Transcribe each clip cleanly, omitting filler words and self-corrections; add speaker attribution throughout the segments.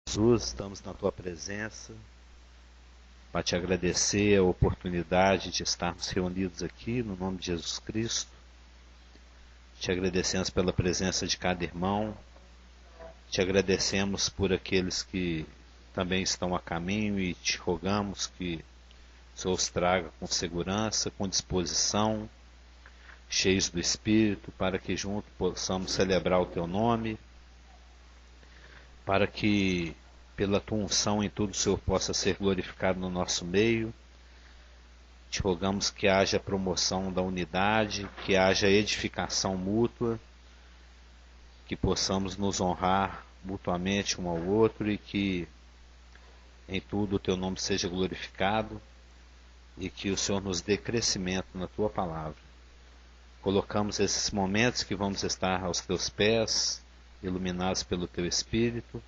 Speaker 1: Jesus, estamos na Tua presença para Te agradecer a oportunidade de estarmos reunidos aqui no nome de Jesus Cristo. Te agradecemos pela presença de cada irmão, Te agradecemos por aqueles que também estão a caminho e Te rogamos que o Senhor os traga com segurança, com disposição, cheios do Espírito, para que juntos possamos celebrar o Teu nome, para que pela Tua unção em tudo o Senhor possa ser glorificado no nosso meio. Te rogamos que haja promoção da unidade, que haja edificação mútua, que possamos nos honrar mutuamente um ao outro e que em tudo o Teu nome seja glorificado e que o Senhor nos dê crescimento na Tua palavra. Colocamos esses momentos que vamos estar aos Teus pés, iluminados pelo Teu Espírito.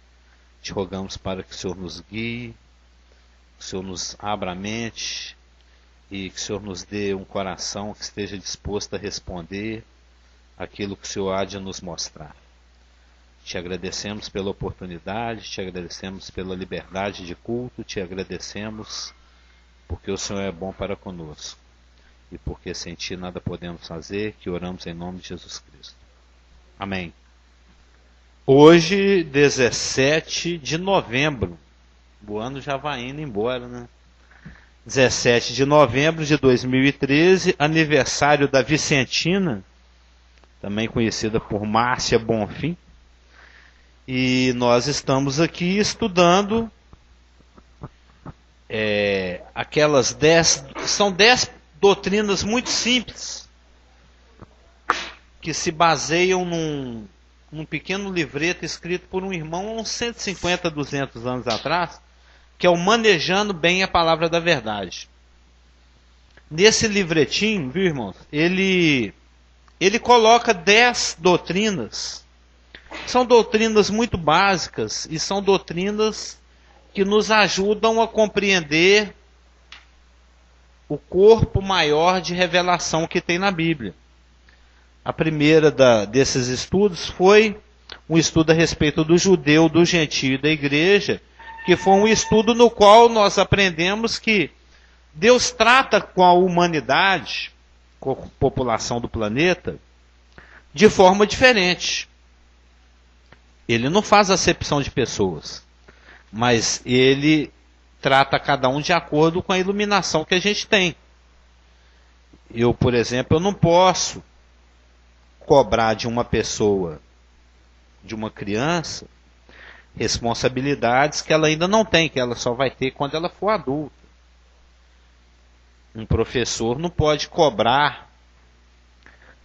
Speaker 1: Te rogamos para que o Senhor nos guie, que o Senhor nos abra a mente e que o Senhor nos dê um coração que esteja disposto a responder aquilo que o Senhor há de nos mostrar. Te agradecemos pela oportunidade, te agradecemos pela liberdade de culto, te agradecemos porque o Senhor é bom para conosco e porque sem Ti nada podemos fazer, que oramos em nome de Jesus Cristo. Amém. Hoje, 17 de novembro, o ano já vai indo embora, né? 17 de novembro de 2013, aniversário da Vicentina, também conhecida por Márcia Bonfim, e nós estamos aqui estudando aquelas 10, são 10 doutrinas muito simples, que se baseiam num pequeno livreto escrito por um irmão há uns 150, 200 anos atrás, que é o Manejando Bem a Palavra da Verdade. Nesse livretinho, viu, irmãos, ele coloca 10 doutrinas. São doutrinas muito básicas e são doutrinas que nos ajudam a compreender o corpo maior de revelação que tem na Bíblia. A primeira desses estudos foi um estudo a respeito do judeu, do gentio e da igreja, que foi um estudo no qual nós aprendemos que Deus trata com a humanidade, com a população do planeta, de forma diferente. Ele não faz acepção de pessoas, mas Ele trata cada um de acordo com a iluminação que a gente tem. Eu, por exemplo, eu não posso cobrar de uma pessoa, de uma criança, responsabilidades que ela ainda não tem, que ela só vai ter quando ela for adulta. Um professor não pode cobrar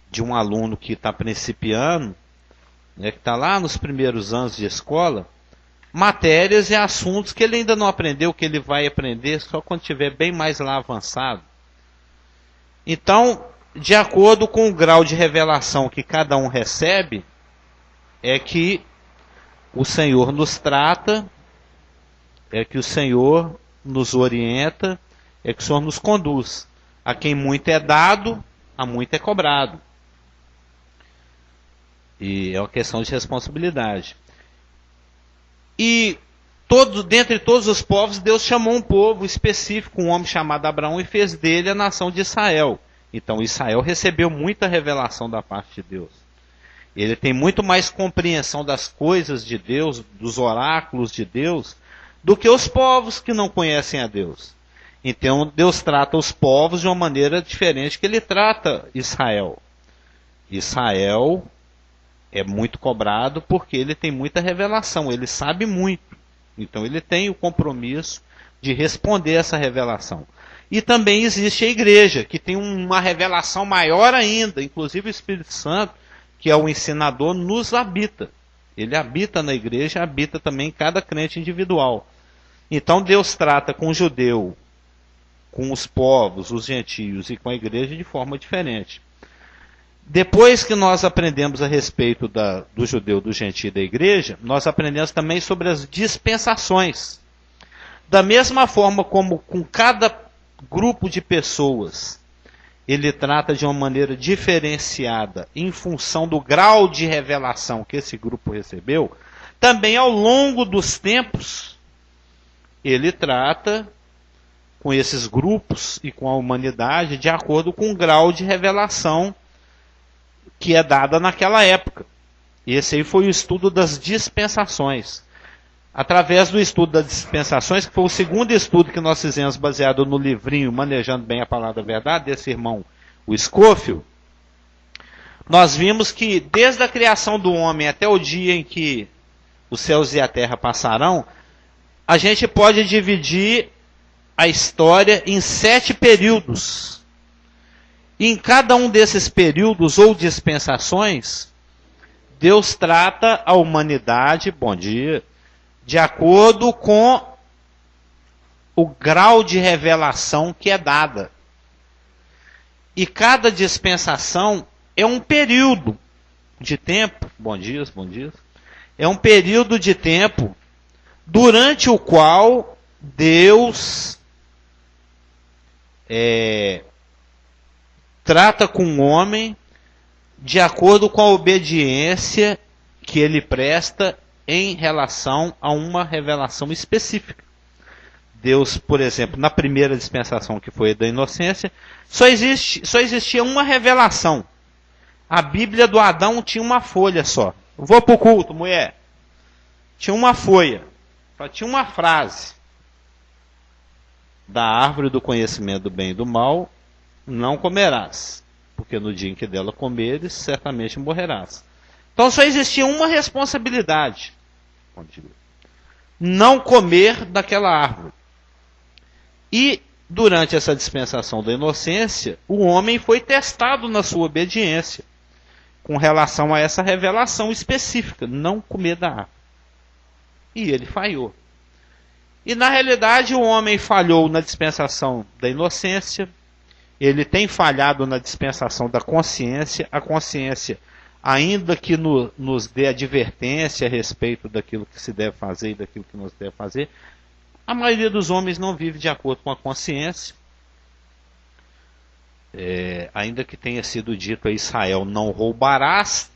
Speaker 1: de um aluno que está principiando, né, que está lá nos primeiros anos de escola, matérias e assuntos que ele ainda não aprendeu, que ele vai aprender só quando estiver bem mais lá avançado. Então, de acordo com o grau de revelação que cada um recebe, é que o Senhor nos trata, é que o Senhor nos orienta, é que o Senhor nos conduz. A quem muito é dado, a muito é cobrado. E é uma questão de responsabilidade. E dentre todos os povos, Deus chamou um povo específico, um homem chamado Abraão, e fez dele a nação de Israel. Então Israel recebeu muita revelação da parte de Deus. Ele tem muito mais compreensão das coisas de Deus, dos oráculos de Deus, do que os povos que não conhecem a Deus. Então Deus trata os povos de uma maneira diferente que Ele trata Israel. Israel é muito cobrado porque ele tem muita revelação, ele sabe muito. Então ele tem o compromisso de responder essa revelação. E também existe a igreja, que tem uma revelação maior ainda, inclusive o Espírito Santo, que é o ensinador, nos habita. Ele habita na igreja, habita também em cada crente individual. Então Deus trata com o judeu, com os povos, os gentios e com a igreja de forma diferente. Depois que nós aprendemos a respeito do judeu, do gentio e da igreja, nós aprendemos também sobre as dispensações. Da mesma forma como com cada grupo de pessoas, ele trata de uma maneira diferenciada em função do grau de revelação que esse grupo recebeu, Também ao longo dos tempos, ele trata com esses grupos e com a humanidade de acordo com o grau de revelação que é dada naquela época. Esse aí foi o estudo das dispensações. Através do estudo das dispensações, que foi o segundo estudo que nós fizemos baseado no livrinho Manejando Bem a Palavra da Verdade, desse irmão, o Scofield, nós vimos que desde a criação do homem até o dia em que os céus e a terra passarão, a gente pode dividir a história em 7 períodos. E em cada um desses períodos ou dispensações, Deus trata a humanidade, bom dia, de acordo com o grau de revelação que é dada. E cada dispensação é um período de tempo, bom dia, é um período de tempo durante o qual Deus trata com o homem de acordo com a obediência que ele presta em relação a uma revelação específica. Deus, por exemplo, na primeira dispensação, que foi a da inocência, só existia uma revelação. A Bíblia do Adão tinha uma folha só. Vou para o culto, mulher. Tinha uma folha. Só tinha uma frase. Da árvore do conhecimento do bem e do mal não comerás, porque no dia em que dela comeres, certamente morrerás. Então só existia uma responsabilidade. Não comer daquela árvore. E durante essa dispensação da inocência, o homem foi testado na sua obediência com relação a essa revelação específica, não comer da árvore. E ele falhou. E na realidade o homem falhou na dispensação da inocência, ele tem falhado na dispensação da consciência. A consciência, ainda que nos dê advertência a respeito daquilo que se deve fazer e daquilo que não se deve fazer, a maioria dos homens não vive de acordo com a consciência. Ainda que tenha sido dito a Israel, não roubarás,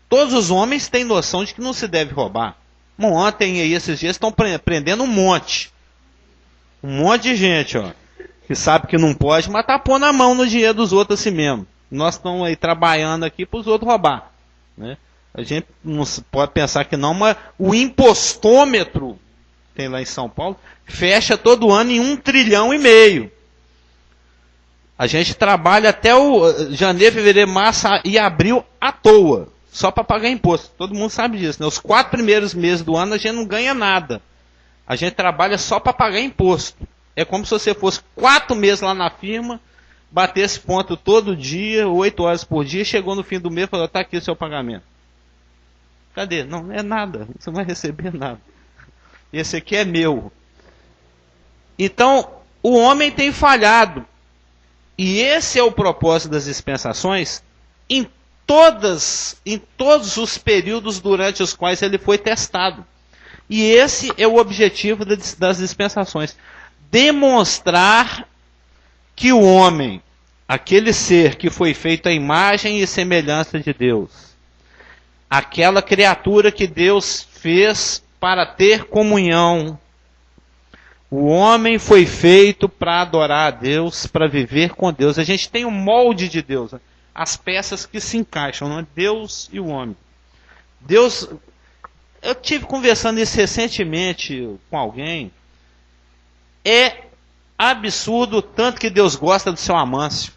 Speaker 1: todos os homens têm noção de que não se deve roubar. Ontem aí, esses dias, estão prendendo um monte de gente, ó, que sabe que não pode, mas tá pondo a mão no dinheiro dos outros assim mesmo. Nós estamos aí trabalhando aqui para os outros roubar, né? A gente não pode pensar que não, mas o impostômetro, tem lá em São Paulo, fecha todo ano em 1,5 trilhão. A gente trabalha até o janeiro, fevereiro, março e abril à toa, só para pagar imposto. Todo mundo sabe disso, né? Os 4 primeiros meses do ano a gente não ganha nada. A gente trabalha só para pagar imposto. É como se você fosse 4 meses lá na firma, batesse ponto todo dia, 8 horas por dia, chegou no fim do mês e falou, está aqui o seu pagamento. Cadê? Não é nada, você não vai receber nada. Esse aqui é meu. Então, o homem tem falhado. E esse é o propósito das dispensações em todos os períodos durante os quais ele foi testado. E esse é o objetivo das dispensações. Demonstrar que o homem, aquele ser que foi feito à imagem e semelhança de Deus, aquela criatura que Deus fez para ter comunhão, o homem foi feito para adorar a Deus, para viver com Deus. A gente tem o molde de Deus, as peças que se encaixam, não é? Deus e o homem. Deus, eu tive conversando isso recentemente com alguém. É absurdo o tanto que Deus gosta do seu Amâncio.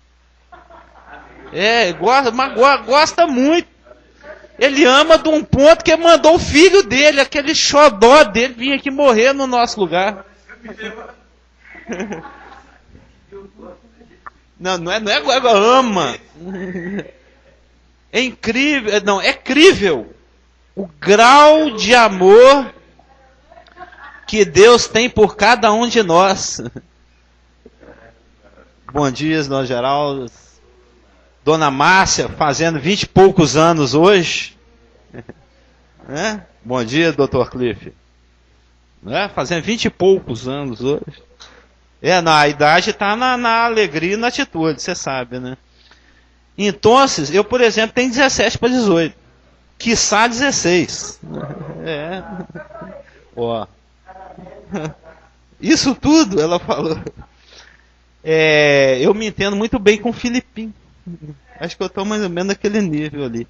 Speaker 1: Gosta muito. Ele ama de um ponto que mandou o filho dele, aquele xodó dele, vir aqui morrer no nosso lugar. Não é ama. É incrível, não, é crível o grau de amor que Deus tem por cada um de nós. Bom dia, Dona Geraldo. Dona Márcia, fazendo 20 e poucos anos hoje. Bom dia, Dr. Cliff. Fazendo 20 e poucos anos hoje. A idade está na alegria e na atitude, você sabe, né? Então, eu, por exemplo, tenho 17 para 18. Quiçá 16. É. Ó. Isso tudo, ela falou. Eu me entendo muito bem com o Filipinho. Acho que eu estou mais ou menos naquele nível ali.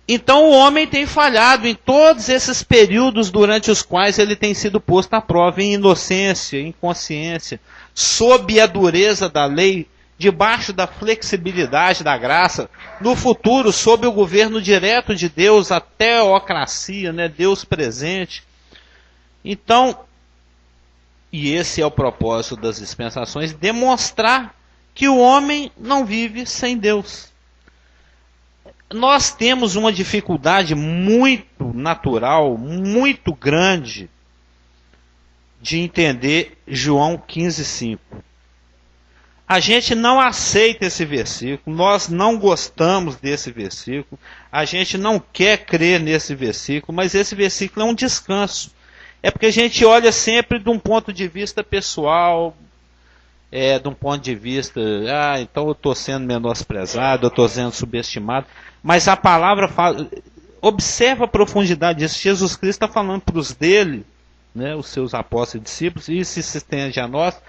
Speaker 1: Então o homem tem falhado em todos esses períodos durante os quais ele tem sido posto à prova, em inocência, em consciência, sob a dureza da lei, debaixo da flexibilidade da graça, no futuro, sob o governo direto de Deus, a teocracia, né? Deus presente. Então, e esse é o propósito das dispensações, demonstrar que o homem não vive sem Deus. Nós temos uma dificuldade muito natural, muito grande, de entender João 15:5. A gente não aceita esse versículo, nós não gostamos desse versículo, a gente não quer crer nesse versículo, mas esse versículo é um descanso. É porque a gente olha sempre de um ponto de vista pessoal, de um ponto de vista, então eu estou sendo menosprezado, eu estou sendo subestimado. Mas a palavra fala, observa a profundidade disso. Jesus Cristo está falando para os dele, né, os seus apóstolos e discípulos, e isso se estende a nós.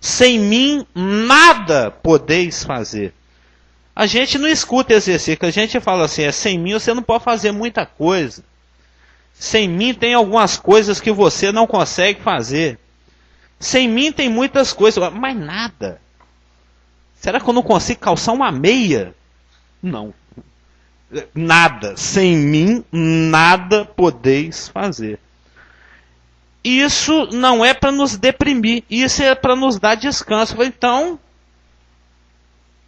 Speaker 1: Sem mim nada podeis fazer. A gente não escuta esse versículo, a gente fala assim, sem mim você não pode fazer muita coisa. Sem mim tem algumas coisas que você não consegue fazer. Sem mim tem muitas coisas, mas nada. Será que eu não consigo calçar uma meia? Não. Nada. Sem mim, nada podeis fazer. Isso não é para nos deprimir. Isso é para nos dar descanso. Então,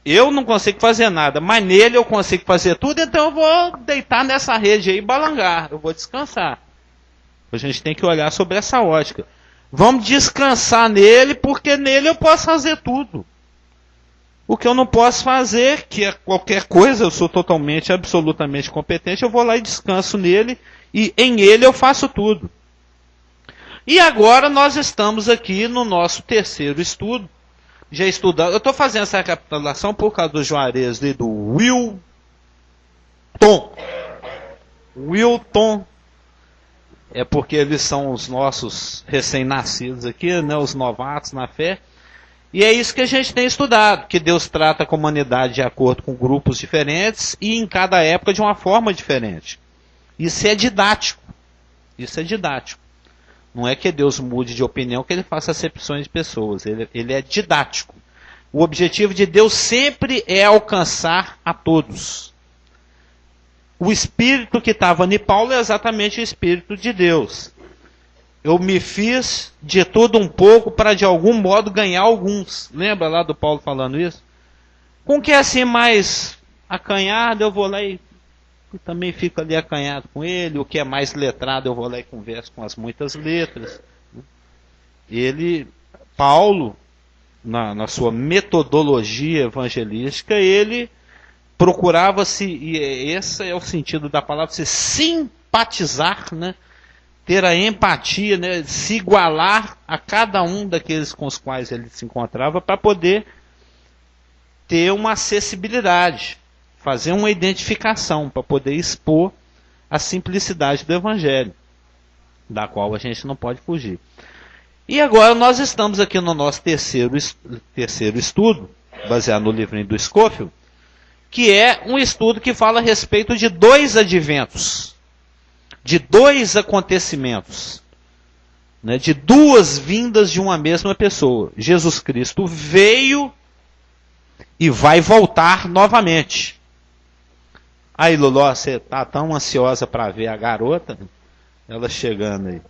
Speaker 1: eu não consigo fazer nada, mas nele eu consigo fazer tudo, então eu vou deitar nessa rede aí e balangar. Eu vou descansar. A gente tem que olhar sobre essa ótica. Vamos descansar nele, porque nele eu posso fazer tudo. O que eu não posso fazer, que é qualquer coisa, eu sou totalmente, absolutamente competente, eu vou lá e descanso nele, e em ele eu faço tudo. E agora nós estamos aqui no nosso terceiro estudo, já estudando, eu estou fazendo essa recapitulação por causa do Juarez e do Wilton, é porque eles são os nossos recém-nascidos aqui, né, os novatos na fé. E é isso que a gente tem estudado, que Deus trata a humanidade de acordo com grupos diferentes e em cada época de uma forma diferente. Isso é didático. Isso é didático. Não é que Deus mude de opinião, que ele faça acepções de pessoas. Ele é didático. O objetivo de Deus sempre é alcançar a todos. O espírito que estava em Paulo é exatamente o espírito de Deus. Eu me fiz de tudo um pouco para de algum modo ganhar alguns. Lembra lá do Paulo falando isso? Com que é assim mais acanhado, eu vou lá e também fico ali acanhado com ele. O que é mais letrado, eu vou lá e converso com as muitas letras. Paulo, na sua metodologia evangelística, ele procurava-se, e esse é o sentido da palavra, se simpatizar, né? Ter a empatia, né? Se igualar a cada um daqueles com os quais ele se encontrava, para poder ter uma acessibilidade, fazer uma identificação, para poder expor a simplicidade do Evangelho, da qual a gente não pode fugir. E agora nós estamos aqui no nosso terceiro estudo, baseado no livrinho do Scofield, que é um estudo que fala a respeito de dois adventos, de dois acontecimentos, né, de duas vindas de uma mesma pessoa. Jesus Cristo veio e vai voltar novamente. Aí, Luló, você está tão ansiosa para ver a garota? Ela chegando aí.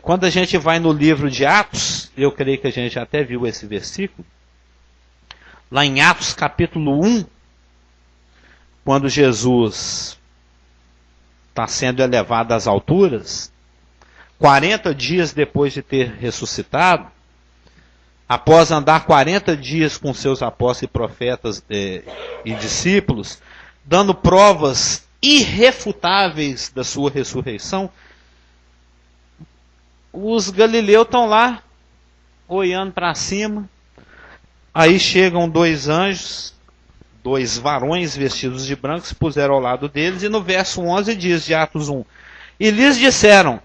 Speaker 1: Quando a gente vai no livro de Atos, eu creio que a gente até viu esse versículo, lá em Atos capítulo 1, quando Jesus está sendo elevado às alturas, 40 dias depois de ter ressuscitado, após andar 40 dias com seus apóstolos e profetas e discípulos, dando provas irrefutáveis da sua ressurreição, os galileus estão lá, olhando para cima. Aí chegam dois anjos, 2 varões vestidos de branco se puseram ao lado deles, e no verso 11 diz, de Atos 1, e lhes disseram,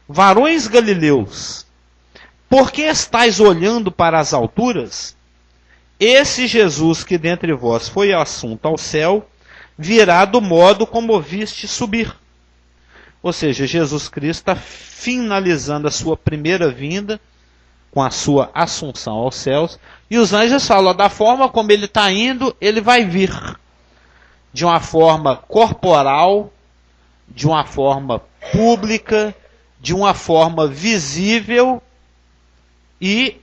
Speaker 1: varões galileus, por que estáis olhando para as alturas? Esse Jesus que dentre vós foi assunto ao céu, virá do modo como o viste subir. Ou seja, Jesus Cristo está finalizando a sua primeira vinda, com a sua assunção aos céus, e os anjos falam, da forma como ele está indo, ele vai vir. De uma forma corporal, de uma forma pública, de uma forma visível, e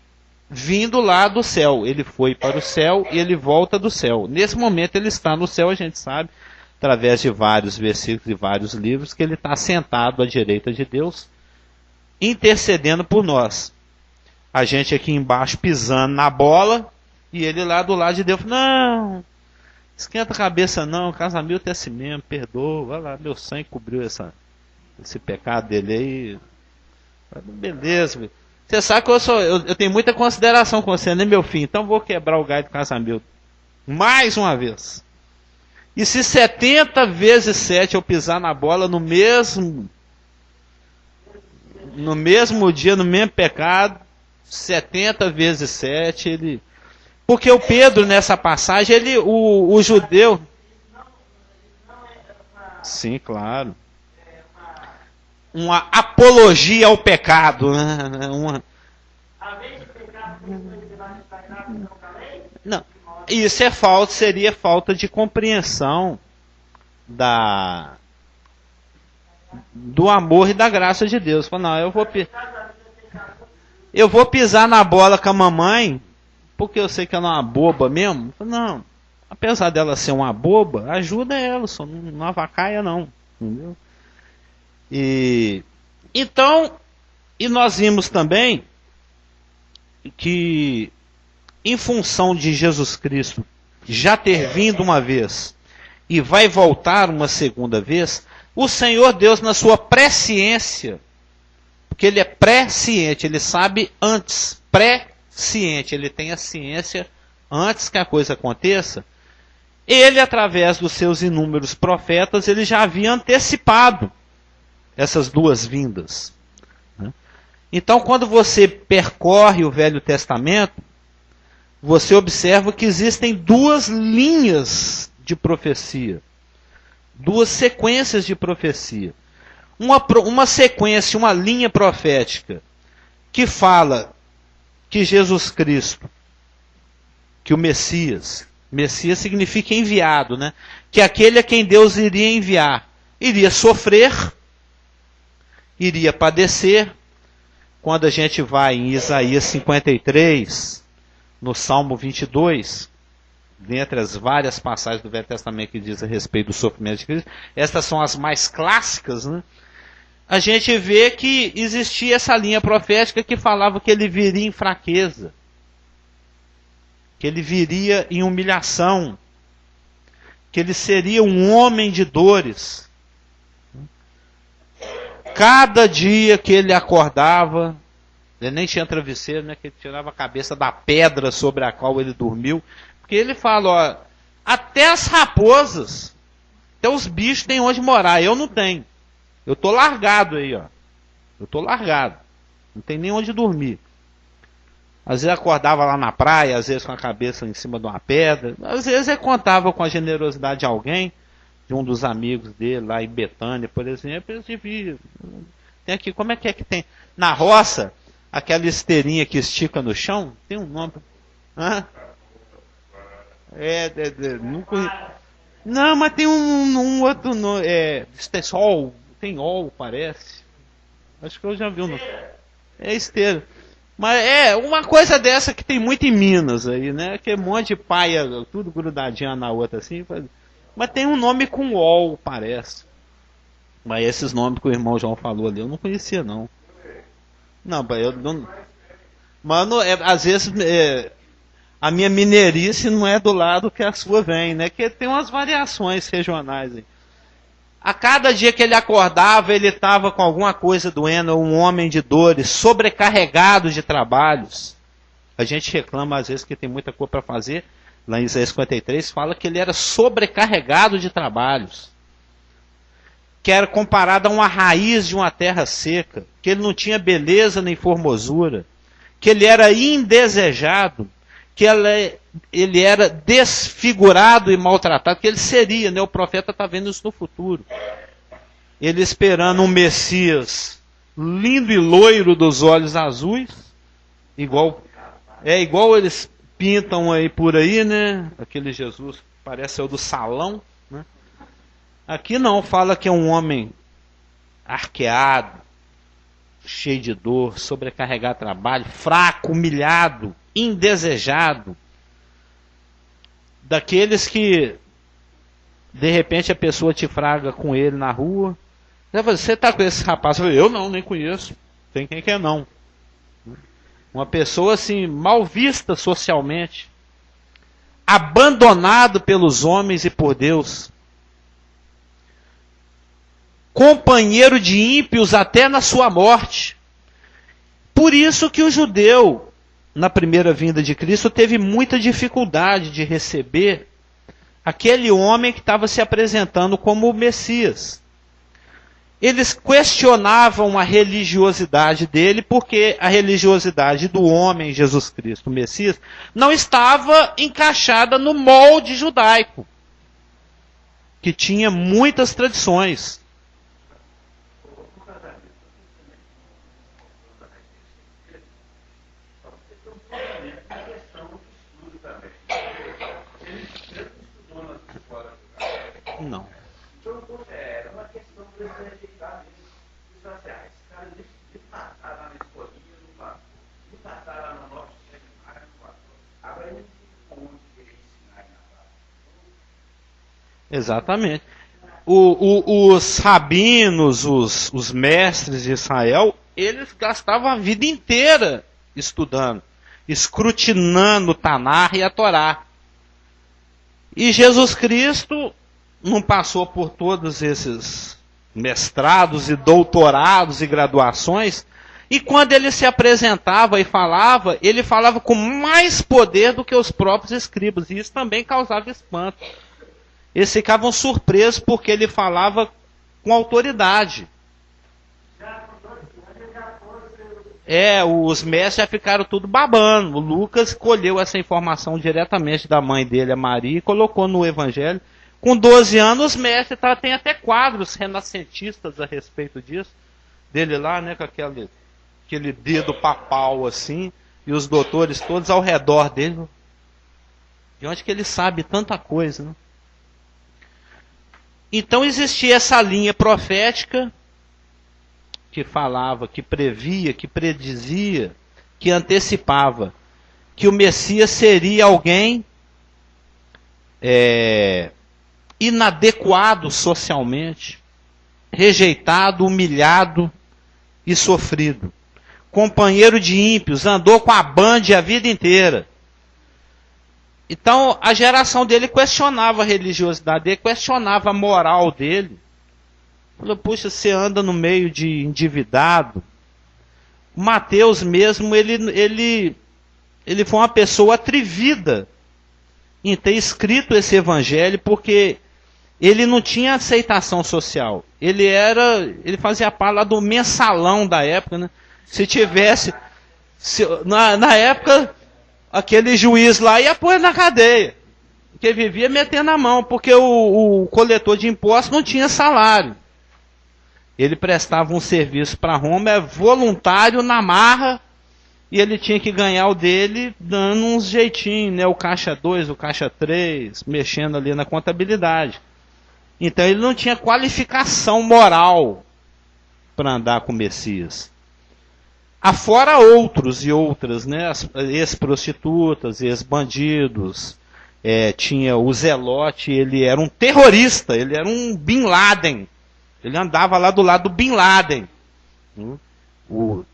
Speaker 1: vindo lá do céu. Ele foi para o céu e ele volta do céu. Nesse momento ele está no céu, a gente sabe, através de vários versículos e vários livros, que ele está sentado à direita de Deus, intercedendo por nós. A gente aqui embaixo pisando na bola, e ele lá do lado de Deus, não, esquenta a cabeça não, casamento é assim mesmo, perdoa, vai lá, meu sangue cobriu esse pecado dele aí, beleza, você sabe que eu tenho muita consideração com você, né, meu filho, então vou quebrar o galho do casamento, mais uma vez. E se 70 vezes 7 eu pisar na bola no mesmo dia, no mesmo pecado, 70 vezes 7, ele... Porque o Pedro, nessa passagem, o judeu... Sim, claro. Uma apologia ao pecado. Né? Não, isso é falta, seria falta de compreensão do amor e da graça de Deus. Não, eu vou pisar na bola com a mamãe, porque eu sei que ela é uma boba mesmo. Não, apesar dela ser uma boba, ajuda ela, só não avacaia não. Entendeu? E nós vimos também que, em função de Jesus Cristo já ter vindo uma vez e vai voltar uma segunda vez, o Senhor Deus, na sua presciência, porque ele é presciente, ele sabe antes, presciente, ele tem a ciência antes que a coisa aconteça, ele, através dos seus inúmeros profetas, ele já havia antecipado essas duas vindas. Então, quando você percorre o Velho Testamento, você observa que existem duas linhas de profecia, duas sequências de profecia. Uma sequência, uma linha profética, que fala que Jesus Cristo, que o Messias significa enviado, né? Que aquele a quem Deus iria enviar, iria sofrer, iria padecer. Quando a gente vai em Isaías 53, no Salmo 22, dentre as várias passagens do Velho Testamento que diz a respeito do sofrimento de Cristo, estas são as mais clássicas, né? A gente vê que existia essa linha profética que falava que ele viria em fraqueza, que ele viria em humilhação, que ele seria um homem de dores. Cada dia que ele acordava, ele nem tinha travesseiro, né, que ele tirava a cabeça da pedra sobre a qual ele dormiu, porque ele fala, ó, até as raposas, até os bichos têm onde morar, eu não tenho. Eu estou largado aí, ó. Eu estou largado. Não tem nem onde dormir. Às vezes acordava lá na praia, às vezes com a cabeça em cima de uma pedra. Às vezes ele contava com a generosidade de alguém, de um dos amigos dele, lá em Betânia, por exemplo. Eles deviam. Tem aqui, como é que tem? Na roça, aquela esteirinha que estica no chão, tem um nome. Hã? Não, mas tem um outro nome. Sol. Tem ol, parece. Acho que eu já vi o nome. É esteira. Mas é uma coisa dessa que tem muito em Minas aí, né? Que é um monte de paia, tudo grudadinho na outra assim. Mas tem um nome com ol, parece. Mas esses nomes que o irmão João falou ali, eu não conhecia não. Não, eu não. Mano, às vezes a minha mineirice não é do lado que a sua vem, né? Que tem umas variações regionais aí. A cada dia que ele acordava, ele estava com alguma coisa doendo, um homem de dores, sobrecarregado de trabalhos. A gente reclama às vezes que tem muita coisa para fazer, lá em Isaías 53, fala que ele era sobrecarregado de trabalhos, que era comparado a uma raiz de uma terra seca, que ele não tinha beleza nem formosura, que ele era indesejado, que ele era desfigurado e maltratado, que ele seria, né? O profeta está vendo isso no futuro. Ele esperando um Messias lindo e loiro dos olhos azuis, igual eles pintam aí por aí, né? Aquele Jesus parece o do salão, né? Aqui não, fala que é um homem arqueado, cheio de dor, sobrecarregado de trabalho, fraco, humilhado, indesejado. Daqueles que, de repente, a pessoa te fraga com ele na rua. Você está com esse rapaz? Eu não, nem conheço. Tem quem quer não. Uma pessoa assim, mal vista socialmente. Abandonado pelos homens e por Deus. Companheiro de ímpios até na sua morte. Por isso que o judeu, na primeira vinda de Cristo, teve muita dificuldade de receber aquele homem que estava se apresentando como o Messias. Eles questionavam a religiosidade dele, porque a religiosidade do homem, Jesus Cristo, o Messias, não estava encaixada no molde judaico, que tinha muitas tradições. Não.
Speaker 2: É uma questão de rejeitar os sociais. Os caras de matar lá na escolinha, de matar lá no nosso seminário, agora eles ficam onde querer ensinar na base.
Speaker 1: Exatamente. Os rabinos, os mestres de Israel, eles gastavam a vida inteira estudando, escrutinando o Tanar e a Torá. E Jesus Cristo não passou por todos esses mestrados e doutorados e graduações, e quando ele se apresentava e falava, ele falava com mais poder do que os próprios escribas, e isso também causava espanto. Eles ficavam surpresos porque ele falava com autoridade. Os mestres já ficaram tudo babando. O Lucas colheu essa informação diretamente da mãe dele, a Maria, e colocou no Evangelho. Com 12 anos, os mestres tem até quadros renascentistas a respeito disso. Dele lá, né, com aquele dedo papal assim, e os doutores todos ao redor dele. De onde que ele sabe tanta coisa, né? Então existia essa linha profética que falava, que previa, que predizia, que antecipava que o Messias seria alguém inadequado socialmente, rejeitado, humilhado e sofrido. Companheiro de ímpios, andou com a banda a vida inteira. Então, a geração dele questionava a religiosidade dele, questionava a moral dele. Falou, puxa, você anda no meio de endividado. Mateus mesmo, ele foi uma pessoa atrevida em ter escrito esse evangelho, porque ele não tinha aceitação social. Ele fazia parte lá do mensalão da época, né? Se tivesse, na época, aquele juiz lá ia pôr na cadeia, porque vivia metendo a mão, porque o coletor de impostos não tinha salário. Ele prestava um serviço para Roma, voluntário na marra, e ele tinha que ganhar o dele dando uns jeitinhos, né? O caixa 2, o caixa 3, mexendo ali na contabilidade. Então ele não tinha qualificação moral para andar com o Messias. Afora outros e outras, né? Ex-prostitutas, ex-bandidos. Tinha o Zelote, ele era um terrorista, ele era um Bin Laden. Ele andava lá do lado do Bin Laden.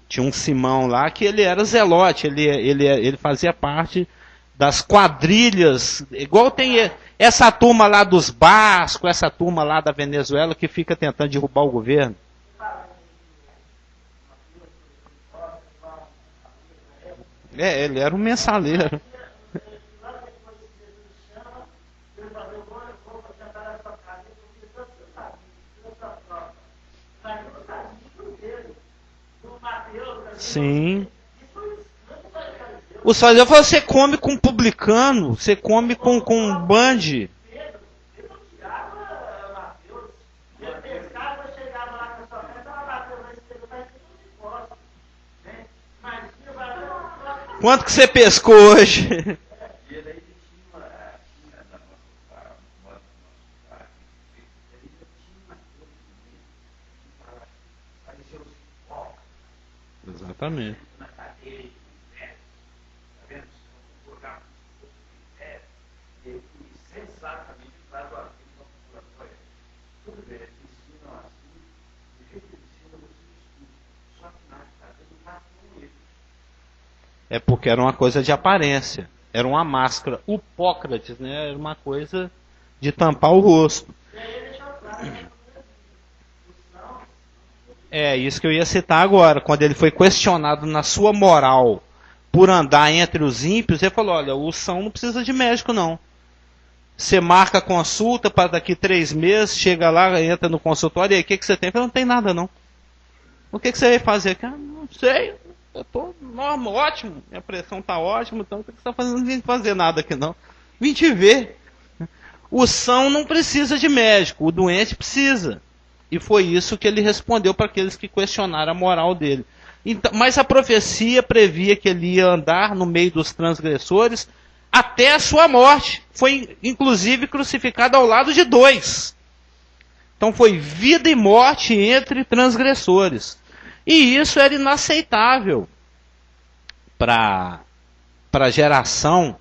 Speaker 1: Tinha um Simão lá que ele era Zelote, ele fazia parte das quadrilhas, igual tem essa turma lá dos bascos, essa turma lá da Venezuela que fica tentando derrubar o governo. Ele era um mensaleiro. Sim. Os fariseus falaram, você come com publicano, você come com band. Quanto que você pescou hoje? Exatamente. É porque era uma coisa de aparência. Era uma máscara. O Hipócrates, né? Era uma coisa de tampar o rosto. É isso que eu ia citar agora. Quando ele foi questionado na sua moral por andar entre os ímpios, ele falou, olha, o são não precisa de médico, não. Você marca a consulta para daqui 3 meses, chega lá, entra no consultório, e aí, o que você tem? Eu falei, não tem nada, não. O que você vai fazer? Ah, não sei. Eu estou normal, ótimo, minha pressão está ótima, então o que você está fazendo? Não vim fazer nada aqui não. Vim te ver. O são não precisa de médico, o doente precisa. E foi isso que ele respondeu para aqueles que questionaram a moral dele. Então, mas a profecia previa que ele ia andar no meio dos transgressores até a sua morte. Foi inclusive crucificado ao lado de 2. Então foi vida e morte entre transgressores. E isso era inaceitável para a geração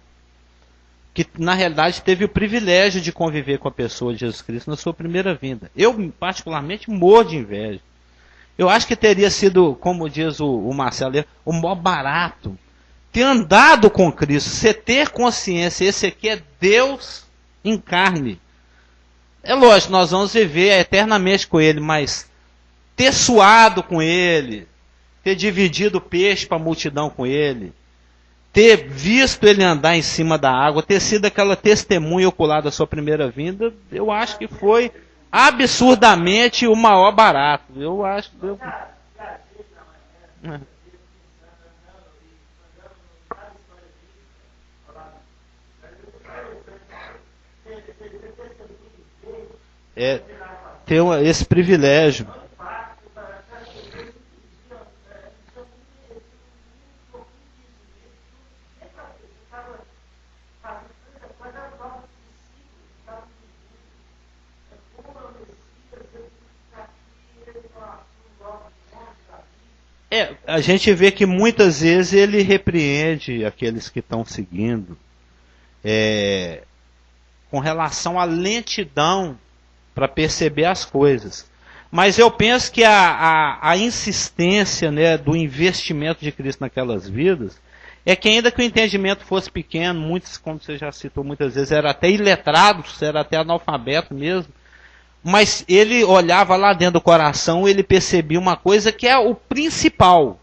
Speaker 1: que, na realidade, teve o privilégio de conviver com a pessoa de Jesus Cristo na sua primeira vinda. Eu, particularmente, morro de inveja. Eu acho que teria sido, como diz o Marcelo, o maior barato ter andado com Cristo, você ter consciência, esse aqui é Deus em carne. É lógico, nós vamos viver eternamente com Ele, mas ter suado com Ele, ter dividido o peixe para a multidão com Ele, ter visto Ele andar em cima da água, ter sido aquela testemunha ocular da sua primeira vinda, eu acho que foi absurdamente o maior barato. Eu acho que... ter esse privilégio. A gente vê que muitas vezes ele repreende aqueles que estão seguindo com relação à lentidão para perceber as coisas. Mas eu penso que a insistência, né, do investimento de Cristo naquelas vidas é que ainda que o entendimento fosse pequeno, muitos, como você já citou muitas vezes, eram até iletrados, era até analfabeto mesmo, mas ele olhava lá dentro do coração, ele percebia uma coisa que é o principal.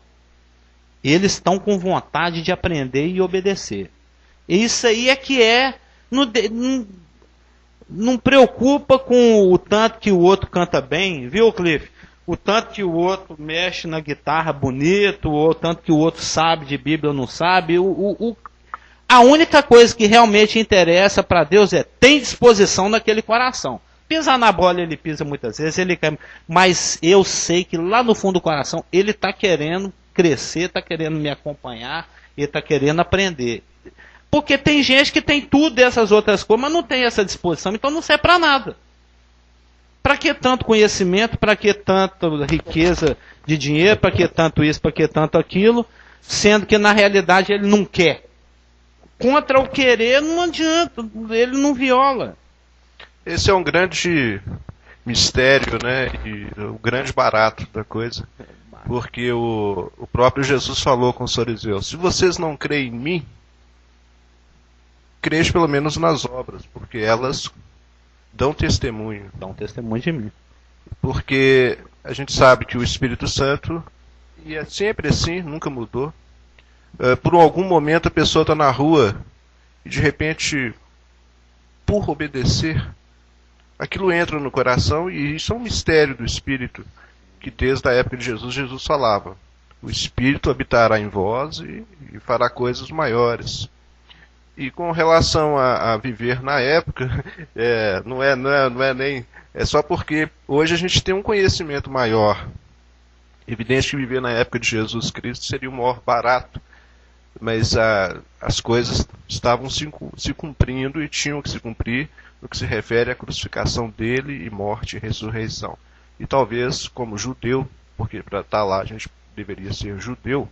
Speaker 1: Eles estão com vontade de aprender e obedecer. E isso aí é que não preocupa com o tanto que o outro canta bem, viu, Cliff? O tanto que o outro mexe na guitarra bonito, ou o tanto que o outro sabe de Bíblia ou não sabe. A única coisa que realmente interessa para Deus é ter disposição naquele coração. Pisar na bola ele pisa muitas vezes, mas eu sei que lá no fundo do coração ele está querendo crescer, está querendo me acompanhar, ele está querendo aprender. Porque tem gente que tem tudo dessas outras coisas, mas não tem essa disposição, então não serve para nada. Para que tanto conhecimento, para que tanta riqueza de dinheiro, para que tanto isso, para que tanto aquilo, sendo que na realidade ele não quer. Contra o querer não adianta, ele não viola.
Speaker 3: Esse é um grande mistério, né? E o grande barato da coisa. Porque o próprio Jesus falou com os fariseus: se vocês não creem em mim, creem pelo menos nas obras, porque elas dão testemunho.
Speaker 1: Dão testemunho de mim.
Speaker 3: Porque a gente sabe que o Espírito Santo, e é sempre assim, nunca mudou. Por algum momento a pessoa está na rua e de repente, por obedecer, aquilo entra no coração, e isso é um mistério do Espírito, que desde a época de Jesus falava. o Espírito habitará em vós e fará coisas maiores. E com relação a viver na época, não é nem... É só porque hoje a gente tem um conhecimento maior. Evidente que viver na época de Jesus Cristo seria o maior barato, mas as coisas estavam se cumprindo e tinham que se cumprir no que se refere à crucificação dele e morte e ressurreição. E talvez, como judeu, porque para estar lá a gente deveria ser judeu,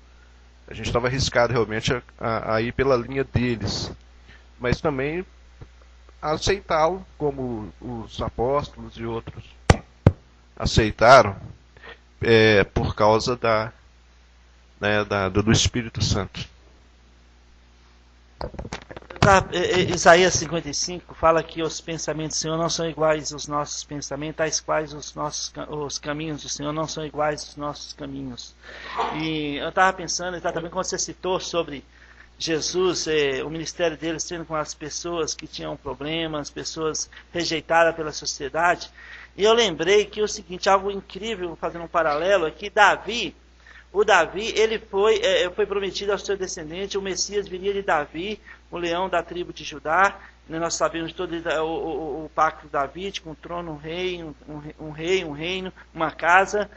Speaker 3: a gente estava arriscado realmente a ir pela linha deles, mas também aceitá-lo como os apóstolos e outros aceitaram, por causa do Espírito Santo.
Speaker 4: Isaías 55 fala que os pensamentos do Senhor não são iguais aos nossos pensamentos, tais quais os caminhos do Senhor não são iguais aos nossos caminhos. E eu estava pensando exatamente quando você citou sobre Jesus, o ministério dele sendo com as pessoas que tinham problemas, pessoas rejeitadas pela sociedade. E eu lembrei que o seguinte, algo incrível, fazendo um paralelo, é que o Davi, ele foi prometido ao seu descendente, o Messias viria de Davi, o leão da tribo de Judá. Nós sabemos todo o pacto davídico, um trono, um reino, uma casa.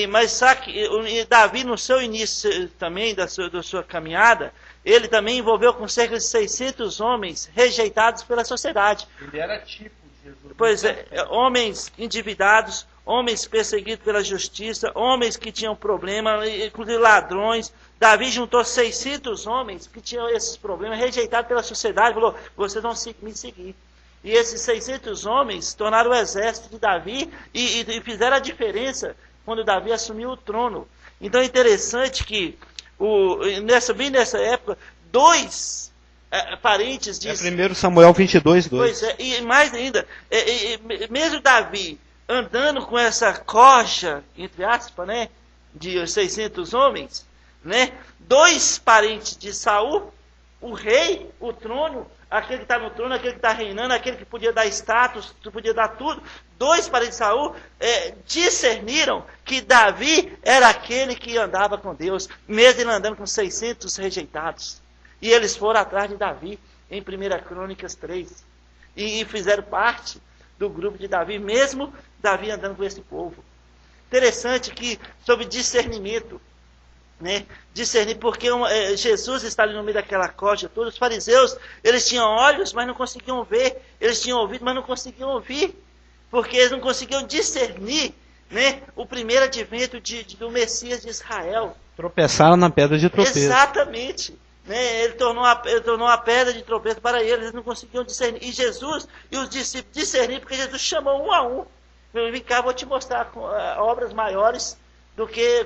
Speaker 4: Mas sabe que Davi, no seu início também da sua caminhada, ele também envolveu com cerca de 600 homens rejeitados pela sociedade.
Speaker 1: Ele era tipo de Jesus.
Speaker 4: Pois é, homens endividados, homens perseguidos pela justiça, homens que tinham problemas, inclusive ladrões. Davi juntou 600 homens que tinham esses problemas, rejeitados pela sociedade, falou, vocês vão me seguir. E esses 600 homens tornaram o exército de Davi e fizeram a diferença quando Davi assumiu o trono. Então é interessante que, bem nessa época, dois parentes de...
Speaker 1: 1 Samuel 22, 2.
Speaker 4: Pois é, e mais ainda, mesmo Davi andando com essa corja, entre aspas, né, de 600 homens, né, dois parentes de Saul, o rei, o trono, aquele que está no trono, aquele que está reinando, aquele que podia dar status, que podia dar tudo, dois parentes de Saul discerniram que Davi era aquele que andava com Deus, mesmo ele andando com 600 rejeitados. E eles foram atrás de Davi, em 1 Crônicas 3, e fizeram parte do grupo de Davi, mesmo Davi andando com esse povo. Interessante que, sobre discernimento, né? Discernir, porque Jesus está ali no meio daquela corja toda. Os fariseus, eles tinham olhos, mas não conseguiam ver. Eles tinham ouvido, mas não conseguiam ouvir. Porque eles não conseguiam discernir, né, o primeiro advento do Messias de Israel.
Speaker 1: Tropeçaram na pedra de tropeço.
Speaker 4: Exatamente. Né? Ele tornou a pedra de tropeço para eles não conseguiam discernir. E Jesus e os discípulos discerniram, porque Jesus chamou um a um. Vem cá, vou te mostrar obras maiores do que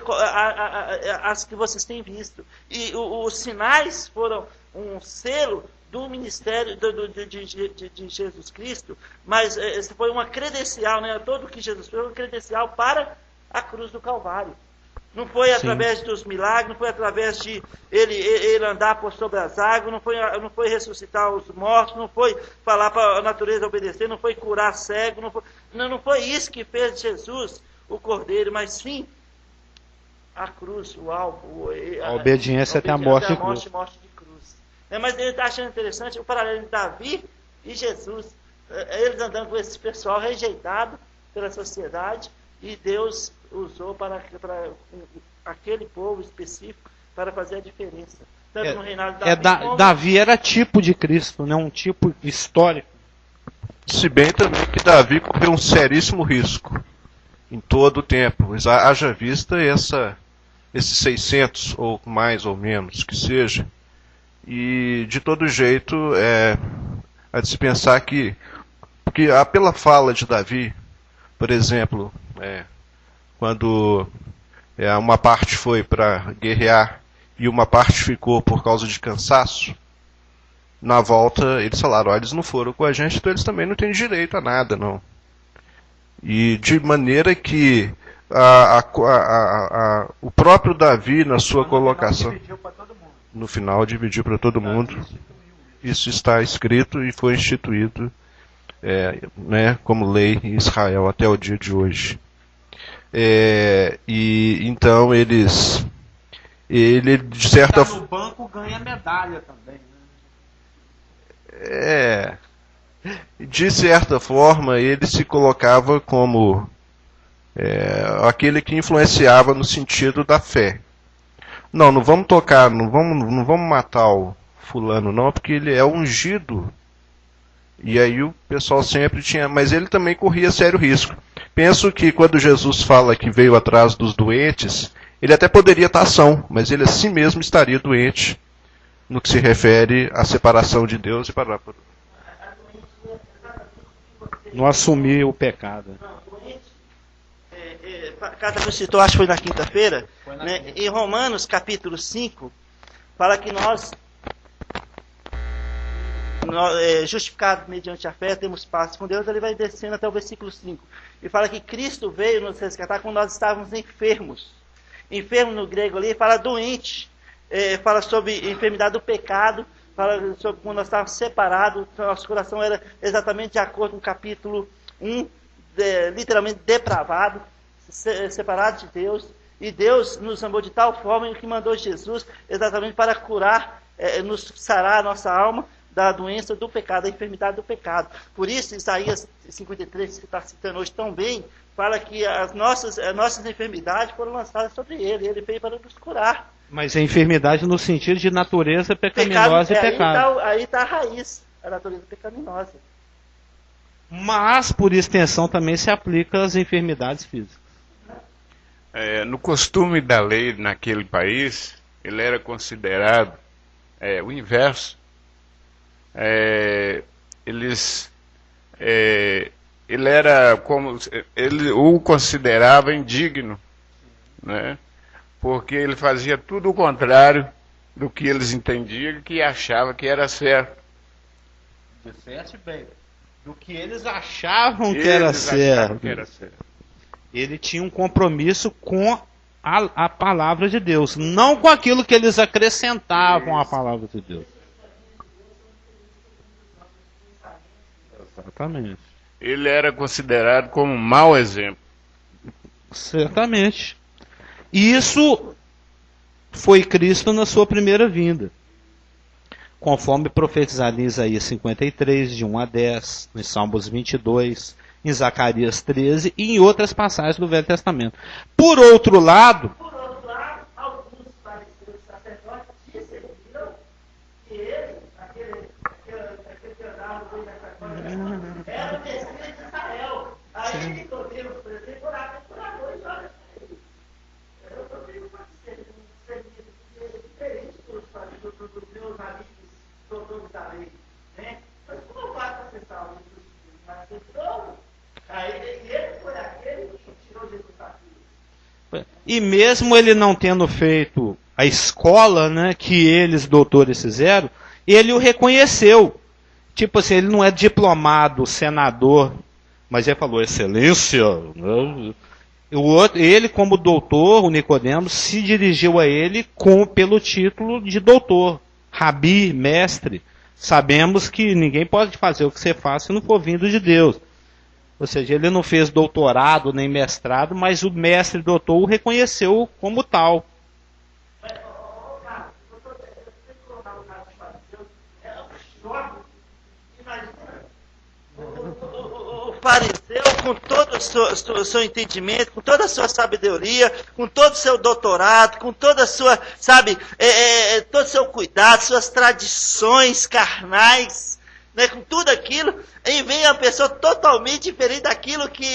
Speaker 4: as que vocês têm visto. E os sinais foram um selo do ministério de Jesus Cristo, mas foi uma credencial, né? Todo o que Jesus fez foi uma credencial para a cruz do Calvário. Não foi através dos milagres, não foi através de ele andar por sobre as águas, não foi ressuscitar os mortos, não foi falar para a natureza obedecer, não foi curar cego, não foi isso que fez Jesus, o Cordeiro, mas sim a cruz, o alvo.
Speaker 1: A obediência até a morte de cruz.
Speaker 4: Mas ele está achando interessante o paralelo de Davi e Jesus. Eles andando com esse pessoal rejeitado pela sociedade, e Deus usou para aquele povo específico para fazer a diferença. Tanto no reinado de Davi,
Speaker 1: Davi era tipo de Cristo, né? Um tipo histórico.
Speaker 3: Se bem também que Davi correu um seríssimo risco em todo o tempo. Haja vista esses 600, ou mais ou menos, que seja. E de todo jeito, há de se pensar que pela fala de Davi, por exemplo, quando uma parte foi para guerrear e uma parte ficou por causa de cansaço, na volta eles falaram, eles não foram com a gente, então eles também não têm direito a nada, não. E de maneira que o próprio Davi, na sua colocação, no final dividiu para todo mundo. Isso está escrito e foi instituído né, como lei em Israel até o dia de hoje. E então eles ele, de certa
Speaker 1: Tá no banco ganha medalha também,
Speaker 3: de certa forma, ele se colocava como aquele que influenciava no sentido da fé. Não vamos tocar, não vamos matar o fulano não, porque ele é ungido. E aí o pessoal sempre tinha, mas ele também corria sério risco. Penso que quando Jesus fala que veio atrás dos doentes, ele até poderia estar são, mas ele assim mesmo estaria doente no que se refere à separação de Deus e para
Speaker 1: não assumir o pecado.
Speaker 4: Cada vez citou, acho que foi na quinta-feira, né? Em Romanos capítulo 5, fala que nós justificados mediante a fé, temos paz com Deus. Ele vai descendo até o versículo 5. E fala que Cristo veio nos resgatar quando nós estávamos enfermos. Enfermo no grego ali, fala doente. Fala sobre enfermidade do pecado. Fala sobre quando nós estávamos separados. Nosso coração era exatamente de acordo com o capítulo 1. Literalmente depravado. Separado de Deus. E Deus nos amou de tal forma que mandou Jesus exatamente para curar, nos sarar a nossa alma da doença do pecado, da enfermidade do pecado. Por isso, Isaías 53, que está citando hoje tão bem, fala que as nossas enfermidades foram lançadas sobre ele. Ele veio para nos curar.
Speaker 1: Mas a enfermidade no sentido de natureza pecaminosa e pecado.
Speaker 4: Aí está a raiz, a natureza pecaminosa.
Speaker 1: Mas, por extensão, também se aplica às enfermidades físicas.
Speaker 5: No costume da lei naquele país, ele era considerado o inverso. Ele era como ele o considerava indigno, né? Porque ele fazia tudo o contrário do que eles entendiam, que achava que era certo.
Speaker 1: Disseste bem. Do que eles achavam que era certo. Ele tinha um compromisso com a palavra de Deus, não com aquilo que eles acrescentavam à palavra de Deus. Exatamente.
Speaker 5: Ele era considerado como um mau exemplo.
Speaker 1: Certamente. Isso foi Cristo na sua primeira vinda. Conforme profetizado em Isaías 53, de 1 a 10, em Salmos 22, em Zacarias 13 e em outras passagens do Velho Testamento. Por outro lado,
Speaker 4: alguns fariseus sacerdotes disseram que ele, aquele que andava no meio dessa coisa, era o Messias de Israel. Aí Nicodemo, por exemplo, orava por amor e olha para ele. Eu não tenho uma diferente dos meus amigos doutores da lei, né? Mas como eu faço para ser salvo? Mas eu sou. Aí ele foi aquele que tirou Jesus da cruz.
Speaker 1: E mesmo ele não tendo feito a escola, né, que eles, doutores, fizeram, ele o reconheceu. Tipo assim, ele não é diplomado, senador, mas ele falou, excelência. Ele, como doutor, o Nicodemo, se dirigiu a ele pelo título de doutor, rabi, mestre. Sabemos que ninguém pode fazer o que você faz se não for vindo de Deus. Ou seja, ele não fez doutorado nem mestrado, mas o mestre doutor o reconheceu como tal.
Speaker 4: O fariseu, com todo o seu entendimento, com toda a sua sabedoria, com todo o seu doutorado, com toda a sua, todo o seu cuidado, suas tradições carnais, né, com tudo aquilo, aí vem a pessoa totalmente diferente daquilo que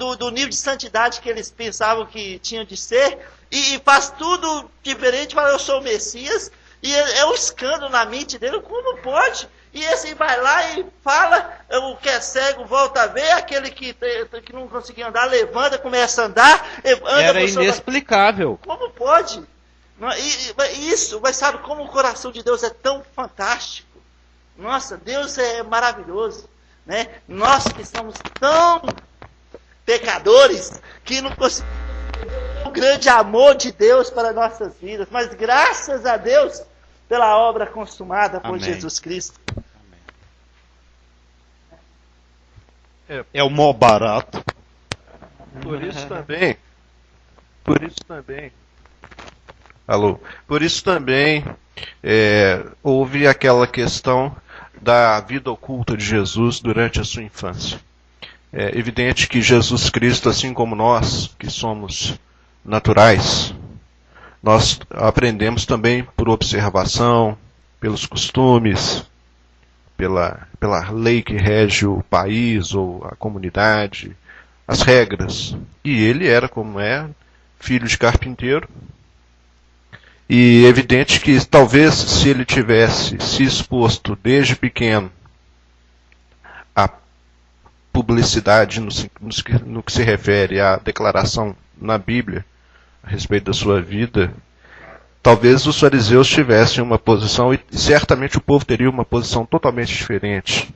Speaker 4: do nível de santidade que eles pensavam que tinham de ser, e faz tudo diferente, fala, eu sou o Messias, e é um escândalo na mente dele, como pode? E assim vai lá e fala, o que é cego volta a ver, aquele que não conseguia andar, levanta, começa a andar, anda.
Speaker 1: Era inexplicável.
Speaker 4: Como pode? Isso, mas sabe como o coração de Deus é tão fantástico? Nossa, Deus é maravilhoso, né? Nós que somos tão pecadores, que não conseguimos ver o grande amor de Deus para nossas vidas, mas graças a Deus pela obra consumada por Jesus Cristo.
Speaker 1: É o mó barato.
Speaker 3: Por isso também, Alô. Por isso também houve aquela questão da vida oculta de Jesus durante a sua infância. É evidente que Jesus Cristo, assim como nós, que somos naturais, nós aprendemos também por observação, pelos costumes, pela lei que rege o país ou a comunidade, as regras. E ele era, como é, filho de carpinteiro. E é evidente que talvez se ele tivesse se exposto desde pequeno à publicidade no que se refere à declaração na Bíblia a respeito da sua vida, talvez os fariseus tivessem uma posição, e certamente o povo teria uma posição totalmente diferente,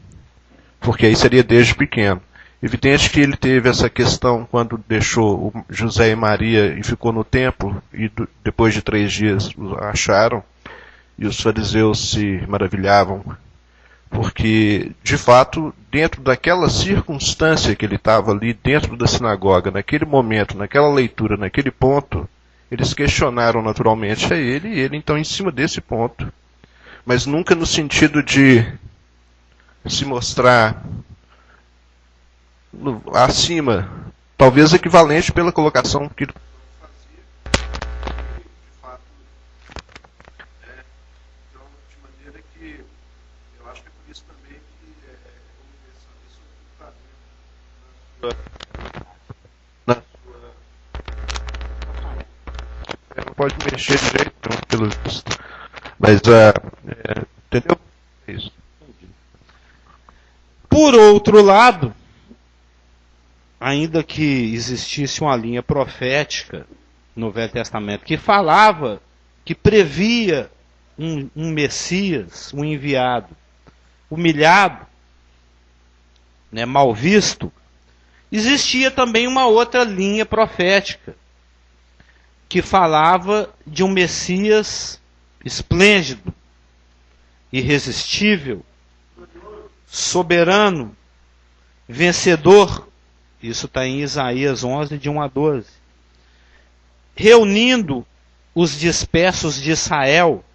Speaker 3: porque aí seria desde pequeno. Evidente que ele teve essa questão quando deixou José e Maria e ficou no templo, e depois de 3 dias o acharam, e os fariseus se maravilhavam, porque, de fato, dentro daquela circunstância que ele estava ali, dentro da sinagoga, naquele momento, naquela leitura, naquele ponto, eles questionaram naturalmente a ele, e ele, então, em cima desse ponto, mas nunca no sentido de se mostrar acima, talvez equivalente pela colocação que ele fazia, de fato, então, de maneira que eu acho que é por isso também que na sua não pode mexer de jeito nenhum, pelo visto, mas entendeu? É isso.
Speaker 1: Por outro lado, ainda que existisse uma linha profética no Velho Testamento que falava, que previa um Messias, um enviado, humilhado, né, mal visto, existia também uma outra linha profética que falava de um Messias esplêndido, irresistível, soberano, vencedor. Isso está em Isaías 11, de 1 a 12. Reunindo os dispersos de Israel,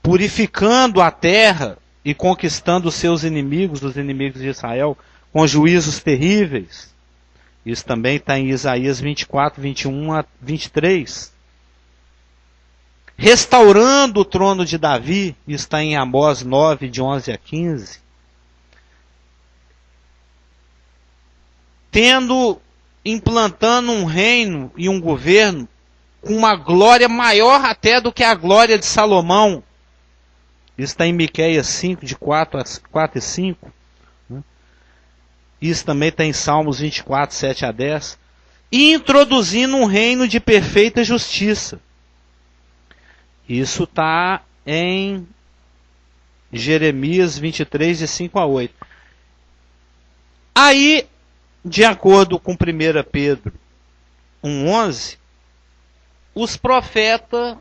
Speaker 1: purificando a terra e conquistando os seus inimigos, os inimigos de Israel, com juízos terríveis. Isso também está em Isaías 24, 21 a 23. Restaurando o trono de Davi, está em Amós 9, de 11 a 15. Implantando um reino e um governo com uma glória maior até do que a glória de Salomão. Isso está em Miqueias 5, de 4 e 5. Isso também está em Salmos 24, 7 a 10. E introduzindo um reino de perfeita justiça. Isso está em Jeremias 23, de 5 a 8. Aí, de acordo com 1 Pedro 1,11, os profetas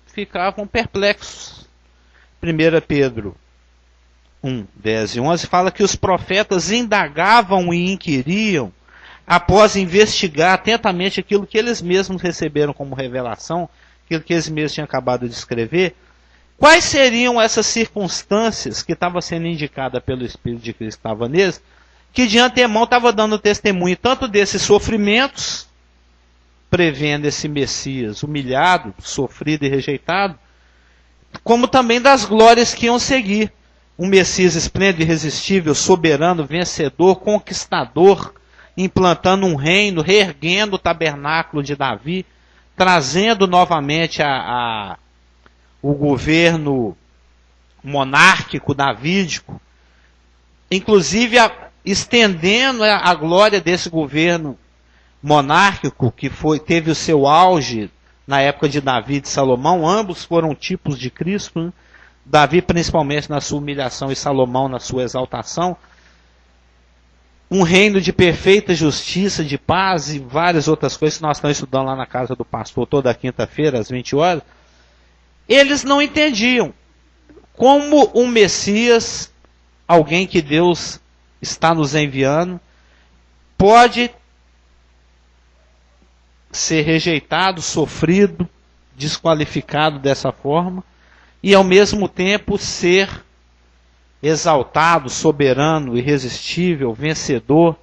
Speaker 1: ficavam perplexos. 1 Pedro 1, 10 e 11 fala que os profetas indagavam e inquiriam após investigar atentamente aquilo que eles mesmos receberam como revelação, aquilo que eles mesmos tinham acabado de escrever. Quais seriam essas circunstâncias que estavam sendo indicadas pelo Espírito de Cristo que estava neles, que de antemão estava dando testemunho tanto desses sofrimentos, prevendo esse Messias humilhado, sofrido e rejeitado, como também das glórias que iam seguir. Um Messias esplêndido, irresistível, soberano, vencedor, conquistador, implantando um reino, reerguendo o tabernáculo de Davi, trazendo novamente o governo monárquico davídico, inclusive estendendo a glória desse governo monárquico, que teve o seu auge na época de Davi e de Salomão. Ambos foram tipos de Cristo, né? Davi principalmente na sua humilhação e Salomão na sua exaltação. Um reino de perfeita justiça, de paz e várias outras coisas que nós estamos estudando lá na casa do pastor toda quinta-feira às 20 horas. Eles não entendiam como um Messias, alguém que Deus está nos enviando, pode ser rejeitado, sofrido, desqualificado dessa forma, e ao mesmo tempo ser exaltado, soberano, irresistível, vencedor.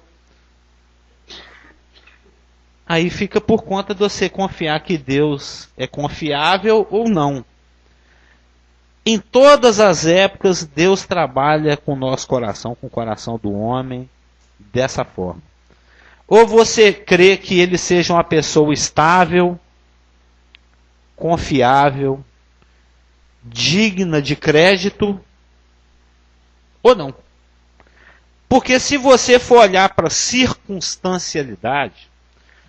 Speaker 1: Aí fica por conta de você confiar que Deus é confiável ou não. Em todas as épocas, Deus trabalha com o nosso coração, com o coração do homem, dessa forma. Ou você crê que ele seja uma pessoa estável, confiável, digna de crédito, ou não. Porque se você for olhar para a circunstancialidade,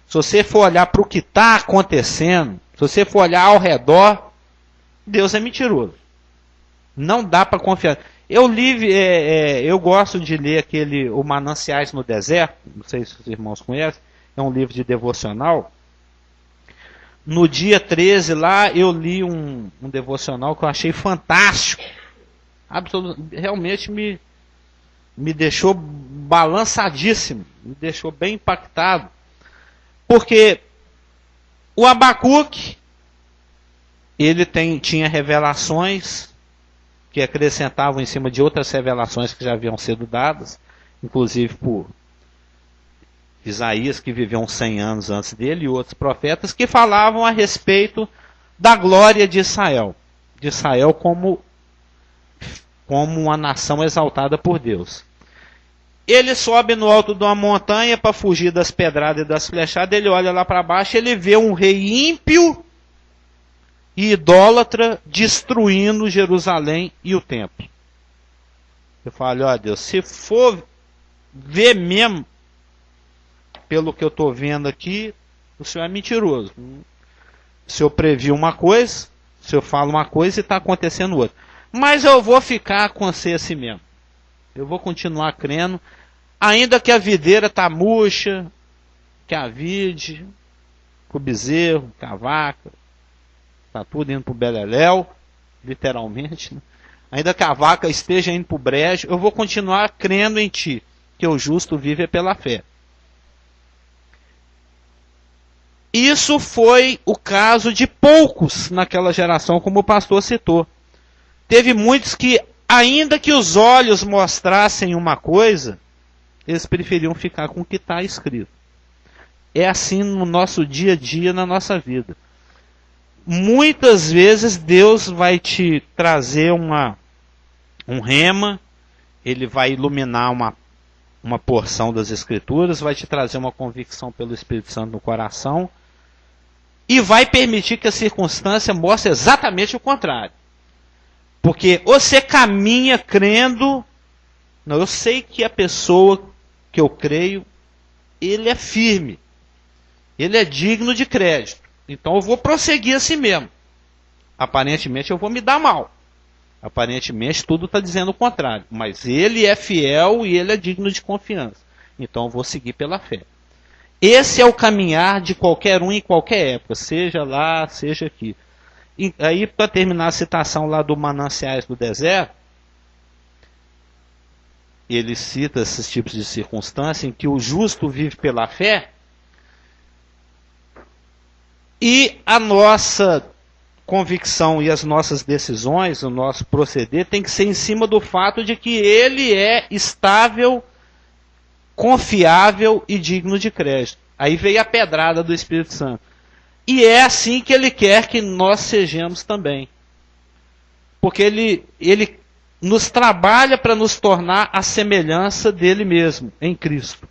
Speaker 1: se você for olhar para o que está acontecendo, se você for olhar ao redor, Deus é mentiroso. Não dá para confiar. Eu gosto de ler o Mananciais no Deserto, não sei se os irmãos conhecem, é um livro de devocional. No dia 13 lá, eu li um devocional que eu achei fantástico. Realmente me deixou balançadíssimo, me deixou bem impactado. Porque o Abacuque, ele tinha revelações que acrescentavam em cima de outras revelações que já haviam sido dadas, inclusive por Isaías, que viveu uns 100 anos antes dele, e outros profetas que falavam a respeito da glória de Israel como uma nação exaltada por Deus. Ele sobe no alto de uma montanha para fugir das pedradas e das flechadas, ele olha lá para baixo, ele vê um rei ímpio e idólatra destruindo Jerusalém e o templo. Eu falo, ó Deus, se for ver mesmo, pelo que eu estou vendo aqui, o Senhor é mentiroso. O Senhor previu uma coisa, o Senhor fala uma coisa e está acontecendo outra. Mas eu vou ficar com você assim mesmo. Eu vou continuar crendo, ainda que a videira está murcha, que a vide, que o bezerro, que a vaca, está tudo indo para o beleléu, literalmente, né? Ainda que a vaca esteja indo para o brejo, eu vou continuar crendo em ti, que o justo vive pela fé. Isso foi o caso de poucos naquela geração, como o pastor citou. Teve muitos que, ainda que os olhos mostrassem uma coisa, eles preferiam ficar com o que está escrito. É assim no nosso dia a dia, na nossa vida. Muitas vezes Deus vai te trazer um rema, Ele vai iluminar uma porção das Escrituras, vai te trazer uma convicção pelo Espírito Santo no coração, e vai permitir que a circunstância mostre exatamente o contrário. Porque você caminha crendo, não, eu sei que a pessoa que eu creio, ele é firme, ele é digno de crédito, então eu vou prosseguir assim mesmo. Aparentemente eu vou me dar mal, aparentemente tudo está dizendo o contrário, mas ele é fiel e ele é digno de confiança, então eu vou seguir pela fé. Esse é o caminhar de qualquer um em qualquer época, seja lá, seja aqui. E aí, para terminar a citação lá do Mananciais do Deserto, ele cita esses tipos de circunstância em que o justo vive pela fé, e a nossa convicção e as nossas decisões, o nosso proceder, tem que ser em cima do fato de que ele é estável, confiável e digno de crédito. Aí veio a pedrada do Espírito Santo. E é assim que ele quer que nós sejamos também. Porque ele nos trabalha para nos tornar a semelhança dele mesmo, em Cristo.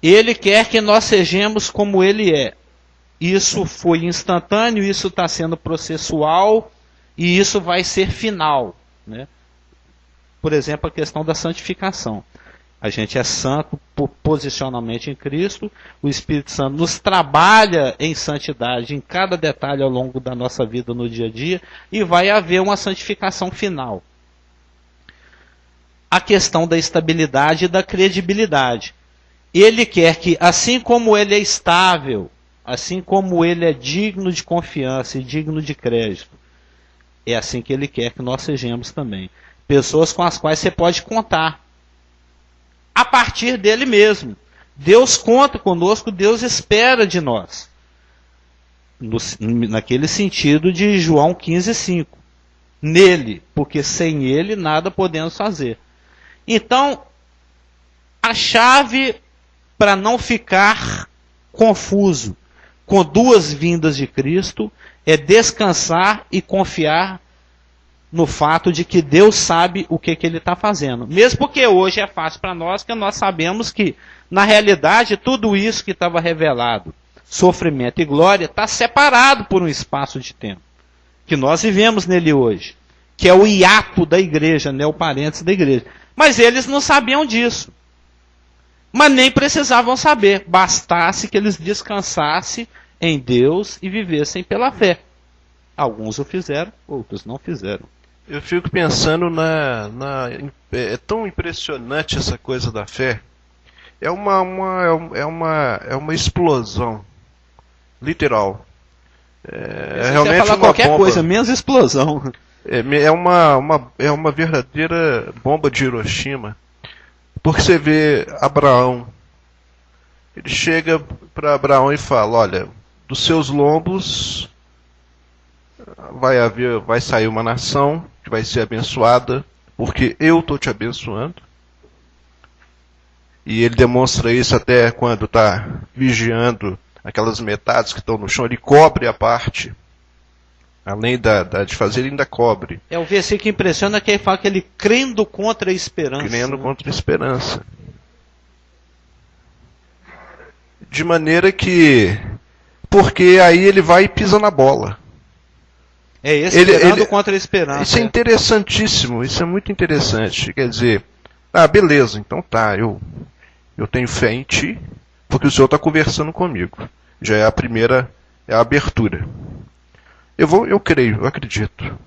Speaker 1: Ele quer que nós sejamos como ele é. Isso foi instantâneo, isso está sendo processual, e isso vai ser final, né? Por exemplo, a questão da santificação. A gente é santo por posicionamento em Cristo, o Espírito Santo nos trabalha em santidade em cada detalhe ao longo da nossa vida no dia a dia, e vai haver uma santificação final. A questão da estabilidade e da credibilidade. Ele quer que, assim como ele é estável, assim como ele é digno de confiança e digno de crédito, é assim que ele quer que nós sejamos também. Pessoas com as quais você pode contar. A partir dele mesmo. Deus conta conosco, Deus espera de nós. Naquele sentido de João 15,5. Nele, porque sem ele nada podemos fazer. Então, a chave para não ficar confuso com duas vindas de Cristo é descansar e confiar no fato de que Deus sabe o que Ele está fazendo. Mesmo porque hoje é fácil para nós, que nós sabemos que, na realidade, tudo isso que estava revelado, sofrimento e glória, está separado por um espaço de tempo, que nós vivemos nele hoje, que é o hiato da igreja, né, o parênteses da igreja. Mas eles não sabiam disso. Mas nem precisavam saber, bastasse que eles descansassem em Deus e vivessem pela fé. Alguns o fizeram, outros não fizeram.
Speaker 3: Eu fico pensando é tão impressionante essa coisa da fé. É uma explosão, literal.
Speaker 1: É realmente falar uma qualquer bomba. Coisa, menos explosão.
Speaker 3: É uma verdadeira bomba de Hiroshima. Porque você vê Abraão, ele chega para Abraão e fala, olha, dos seus lombos vai sair uma nação que vai ser abençoada, porque eu estou te abençoando. E ele demonstra isso até quando está vigiando aquelas metades que estão no chão, ele cobre a parte. Além de fazer, ele ainda cobre.
Speaker 1: O versículo que impressiona é que ele fala que ele crendo contra a esperança.
Speaker 3: Crendo contra a esperança. De maneira que... Porque aí ele vai e pisa na bola.
Speaker 1: Esperando contra a esperança.
Speaker 3: Isso é interessantíssimo, isso é muito interessante. Quer dizer, beleza, então tá, eu tenho fé em ti, porque o Senhor está conversando comigo. Já é a primeira, é a abertura. Eu creio, eu acredito.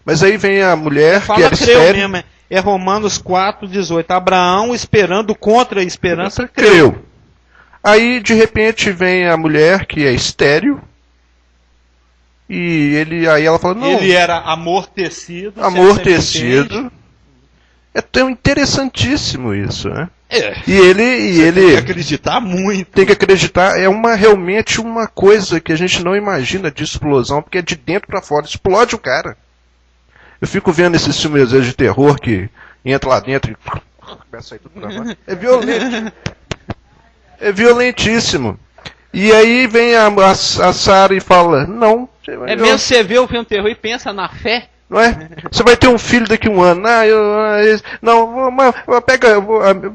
Speaker 3: Mas aí vem a mulher que era estéril.
Speaker 1: Mesmo, é Romanos 4,18. Abraão esperando contra a esperança,
Speaker 3: creu. Aí, de repente, vem a mulher que é estéril. E aí ela fala, não.
Speaker 1: Ele era amortecido.
Speaker 3: Amortecido. É tão interessantíssimo isso, né? E ele
Speaker 1: tem que acreditar muito.
Speaker 3: Tem que acreditar. Realmente uma coisa que a gente não imagina de explosão, porque é de dentro para fora. Explode o cara. Eu fico vendo esses filmes de terror que entra lá dentro e começa a sair tudo pra fora. É violento. É violentíssimo. E aí vem a Sara e fala, não.
Speaker 1: Mesmo você vê o filme terror e pensa na fé.
Speaker 3: Não é? Você vai ter um filho daqui a um ano.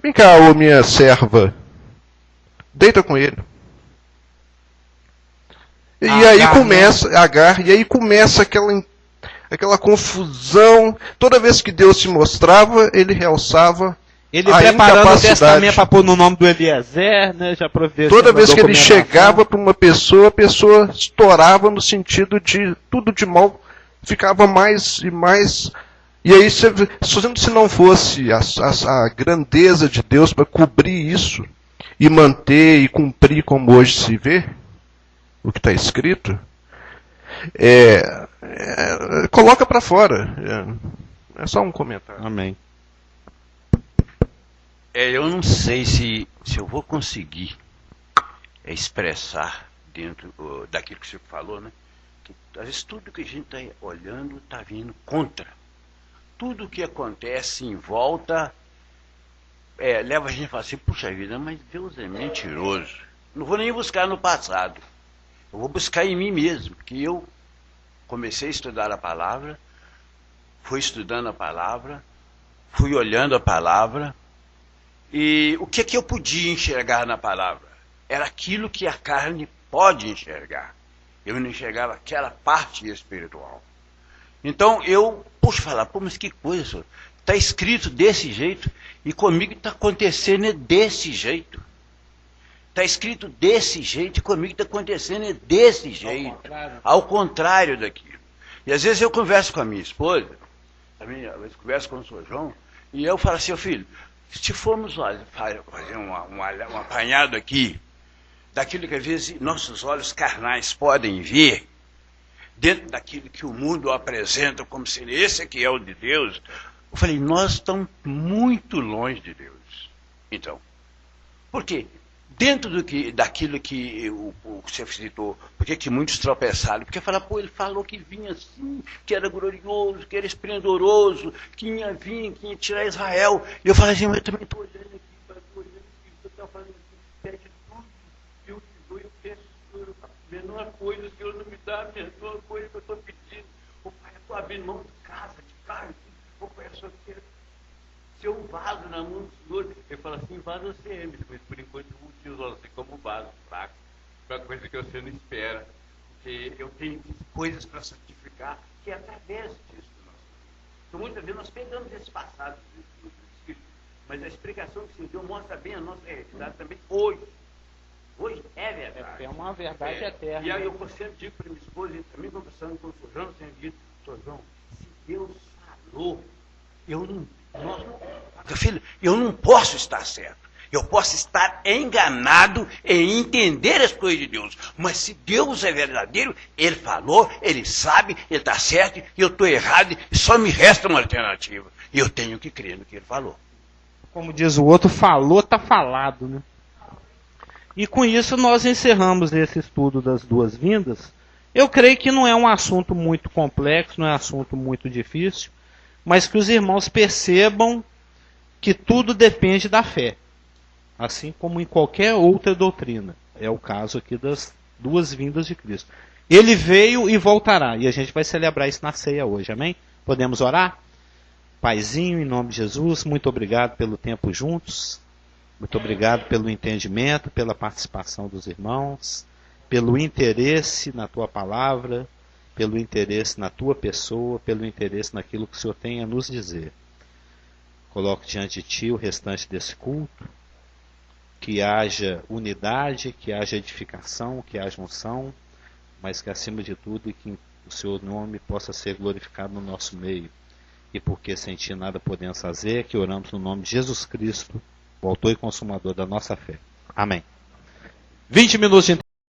Speaker 3: Vem cá, ô minha serva. Deita com ele. E aí começa, Agar, e aí começa aquela confusão. Toda vez que Deus se mostrava, ele realçava
Speaker 1: ele preparando o testamento para pôr no nome do Eliezer, né? Já
Speaker 3: toda vez que ele chegava para uma pessoa, a pessoa estourava no sentido de tudo de mal. Ficava mais e mais. E aí, se não fosse a grandeza de Deus para cobrir isso, e manter e cumprir como hoje se vê, o que está escrito, coloca para fora. É só um comentário.
Speaker 1: Amém.
Speaker 5: Eu não sei se eu vou conseguir expressar dentro daquilo que o senhor falou, né? Às vezes tudo que a gente está olhando está vindo contra. Tudo que acontece em volta leva a gente a falar assim, puxa vida, mas Deus é mentiroso. Não vou nem buscar no passado. Eu vou buscar em mim mesmo, que eu comecei a estudar a palavra, fui estudando a palavra, fui olhando a palavra, e o que eu podia enxergar na palavra? Era aquilo que a carne pode enxergar. Eu não enxergava aquela parte espiritual. Então eu puxo falar, mas que coisa, senhor? Está escrito desse jeito e comigo está acontecendo desse jeito. Está escrito desse jeito e comigo está acontecendo desse jeito. Ao contrário daquilo. E às vezes eu converso com a minha esposa, também às vezes converso com o senhor João, e eu falo assim, filho, se formos fazer um apanhado aqui, daquilo que às vezes nossos olhos carnais podem ver, dentro daquilo que o mundo apresenta como se esse aqui é o de Deus, eu falei, nós estamos muito longe de Deus. Então, por quê?
Speaker 6: dentro daquilo que o senhor citou, por que muitos tropeçaram? Porque fala, pô, ele falou que vinha assim, que era glorioso, que era esplendoroso, que ia vir, que ia tirar Israel. E eu falei assim, mas eu também estou olhando aqui, estou olhando aqui, você está falando assim, pede tudo que eu te dou, eu peço, Senhor, a menor coisa, o Senhor não me dá, a menor coisa que eu estou pedindo. Ô pai, eu estou abrindo mão de casa, de carro, ô pai, eu só quero ser um vaso na mão do Senhor. Ele fala assim, vaso você é, mas por enquanto eu te uso assim como vaso fraco, uma coisa que você não espera, porque eu tenho coisas para santificar, que é através disso. Então muitas vezes nós pegamos esse passado do Espírito, mas a explicação que o Senhor deu mostra bem a nossa realidade também hoje. Hoje é verdade.
Speaker 1: É uma verdade eterna.
Speaker 6: E aí eu sempre digo para minha esposa, e também conversando com o Sr. João, sempre digo, Sr. João, se Deus falou, filho, eu não posso estar certo. Eu posso estar enganado em entender as coisas de Deus. Mas se Deus é verdadeiro, Ele falou, Ele sabe, Ele está certo, e eu estou errado, e só me resta uma alternativa. E eu tenho que crer no que Ele falou.
Speaker 1: Como diz o outro, falou, está falado, né? E com isso nós encerramos esse estudo das duas vindas. Eu creio que não é um assunto muito complexo, não é um assunto muito difícil, mas que os irmãos percebam que tudo depende da fé, assim como em qualquer outra doutrina. É o caso aqui das duas vindas de Cristo. Ele veio e voltará, e a gente vai celebrar isso na ceia hoje, amém? Podemos orar? Paizinho, em nome de Jesus, muito obrigado pelo tempo juntos, muito obrigado pelo entendimento, pela participação dos irmãos, pelo interesse na tua palavra, pelo interesse na tua pessoa, pelo interesse naquilo que o Senhor tem a nos dizer. Coloco diante de Ti o restante desse culto, que haja unidade, que haja edificação, que haja unção, mas que acima de tudo que o Seu nome possa ser glorificado no nosso meio. E porque sem Ti nada podemos fazer, que oramos no nome de Jesus Cristo, o autor e consumador da nossa fé. Amém. 20 minutos de